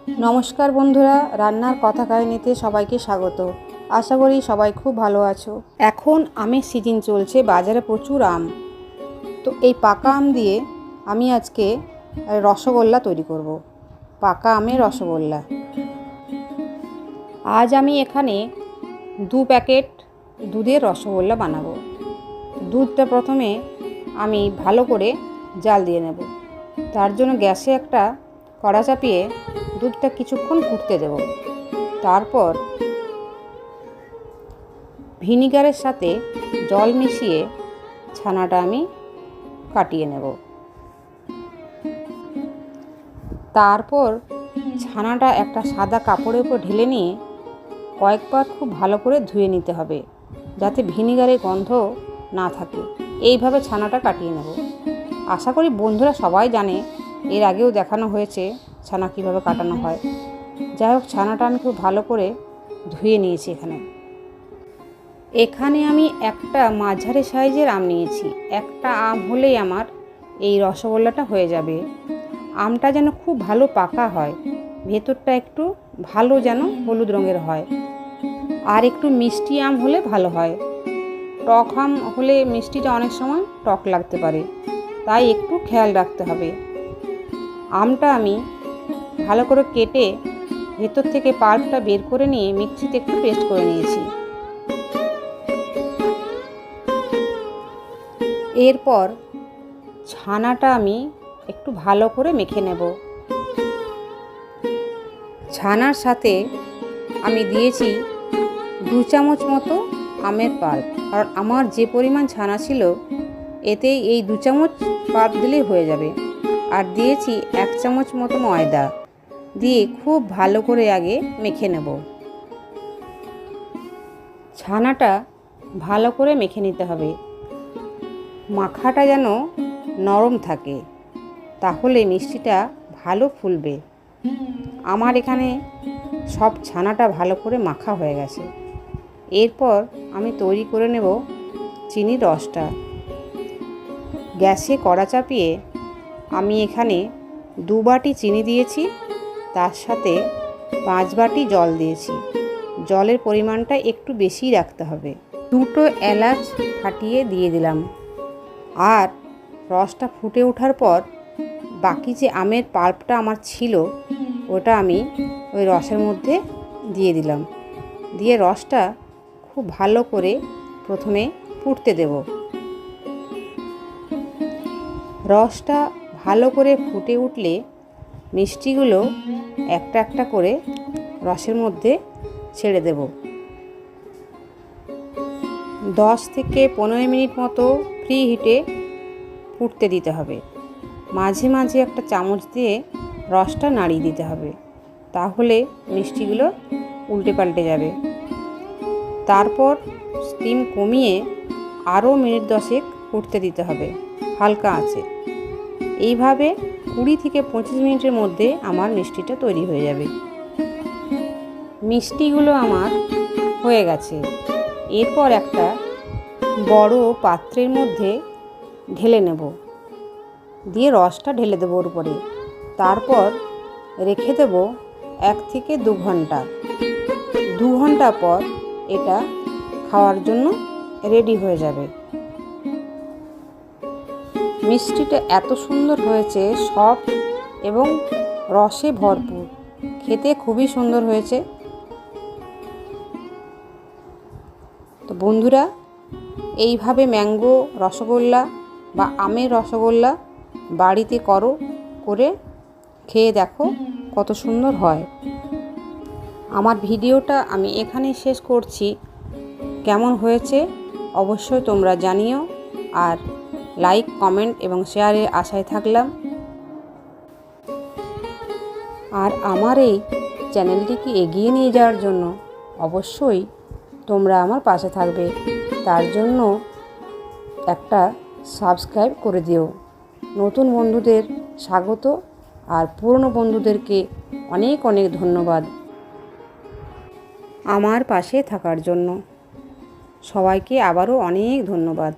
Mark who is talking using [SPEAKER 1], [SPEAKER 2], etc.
[SPEAKER 1] নমস্কার বন্ধুরা, রান্নার কথা কাহিনীতে সবাইকে স্বাগত। আশা করি সবাই খুব ভালো আছো। এখন আমের সিজন চলছে, বাজারে প্রচুর আম। তো এই পাকা আম দিয়ে আমি আজকে রসগোল্লা তৈরি করব। পাকা আমের রসগোল্লা। আজ আমি এখানে 2 প্যাকেট দুধের রসগোল্লা বানাবো। দুধটা প্রথমে আমি ভালো করে জাল দিয়ে নেব। তার জন্য গ্যাসে একটা কড়া চাপিয়ে দুধটা কিছুক্ষণ ফুটতে দেব। তারপর ভিনিগারের সাথে জল মিশিয়ে ছানাটা আমি কাটিয়ে নেব। তারপর ছানাটা একটা সাদা কাপড়ের উপর ঢেলে নিয়ে কয়েকবার খুব ভালো করে ধুয়ে নিতে হবে, যাতে ভিনিগারের গন্ধ না থাকে। এইভাবে ছানাটা কাটিয়ে নেব। আশা করি বন্ধুরা সবাই জানে, এর আগেও দেখানো হয়েছে ছানা কীভাবে কাটানো হয়। যাই হোক, ছানাটা আমি খুব ভালো করে ধুয়ে নিয়েছি। এখানে আমি একটা মাঝারি সাইজের আম নিয়েছি। একটা আম হলেই আমার এই রসগোল্লাটা হয়ে যাবে। আমটা যেন খুব ভালো পাকা হয়, ভেতরটা একটু ভালো যেন হলুদ রঙের হয়, আর একটু মিষ্টি আম হলে ভালো হয়। টক আম হলে মিষ্টিটা অনেক সময় টক লাগতে পারে, তাই একটু খেয়াল রাখতে হবে। আমটা আমি ভালো করে কেটে ভেতর থেকে পাল্পটা বের করে নিয়ে মিক্সিতে একটু পেস্ট করে নিয়েছি। এরপর ছানাটা আমি একটু ভালো করে মেখে নেব। ছানার সাথে আমি দিয়েছি 2 চামচ মতো আমের পাল্প, কারণ আমার যে পরিমাণ ছানা ছিল এতেই এই 2 চামচ পাল্প দিলেই হয়ে যাবে। আর দিয়েছি 1 চামচ মতো ময়দা দিয়ে খুব ভালো করে আগে মেখে নেব। ছানাটা ভালো করে মেখে নিতে হবে। মাখাটা যেন নরম থাকে, তাহলে মিষ্টিটা ভালো ফুলবে। আমার এখানে সব ছানাটা ভালো করে মাখা হয়ে গেছে। এরপর আমি তৈরি করে নেব চিনির রসটা। গ্যাসে কড়া চাপিয়ে আমি এখানে 2 বাটি চিনি দিয়েছি, তার সাথে 5 বাটি জল দিয়েছি। জলের পরিমাণটা একটু বেশি রাখতে হবে। 2টো এলাচ ফাটিয়ে দিয়ে দিলাম। আর রসটা ফুটে ওঠার পর বাকি যে আমের পাল্পটা আমার ছিল ওটা আমি ওই রসের মধ্যে দিয়ে দিলাম। দিয়ে রসটা খুব ভালো করে প্রথমে ফুটতে দেব। রসটা ভালো করে ফুটে উঠলে মিষ্টিগুলো একটা একটা করে রসের মধ্যে ছেড়ে দেব। 10 থেকে 15 মিনিট মতো ফ্রি হিটে ফুটতে দিতে হবে। মাঝে মাঝে একটা চামচ দিয়ে রসটা নাড়িয়ে দিতে হবে, তাহলে মিষ্টিগুলো উল্টে পাল্টে যাবে। তারপর স্টিম কমিয়ে আরও মিনিট 10 ফুটতে দিতে হবে হালকা আঁচে। এইভাবে 20 থেকে 25 মিনিটের মধ্যে আমার মিষ্টিটা তৈরি হয়ে যাবে। মিষ্টিগুলো আমার হয়ে গেছে। এরপর একটা বড় পাত্রের মধ্যে ঢেলে নেব, দিয়ে রসটা ঢেলে দেবো ওর উপরে। তারপর রেখে দেব 1 থেকে 2 ঘন্টা। 2 ঘন্টা পর এটা খাওয়ার জন্য রেডি হয়ে যাবে। মিষ্টিটা এত সুন্দর হয়েছে, সফট এবং রসে ভরপুর, খেতে খুবই সুন্দর হয়েছে। তো বন্ধুরা, এইভাবে ম্যাঙ্গো রসগোল্লা বা আমের রসগোল্লা বাড়িতে করে খেয়ে দেখো কত সুন্দর হয়। আমার ভিডিওটা আমি এখানেই শেষ করছি। কেমন হয়েছে অবশ্যই তোমরা জানিও, আর লাইক, কমেন্ট এবং শেয়ারের আশায় থাকলাম। আর আমার এই চ্যানেলটিকে এগিয়ে নিয়ে যাওয়ার জন্য অবশ্যই তোমরা আমার পাশে থাকবে। তার জন্য একটা সাবস্ক্রাইব করে দিও। নতুন বন্ধুদের স্বাগত, আর পুরনো বন্ধুদেরকে অনেক অনেক ধন্যবাদ আমার পাশে থাকার জন্য। সবাইকে আবারও অনেক ধন্যবাদ।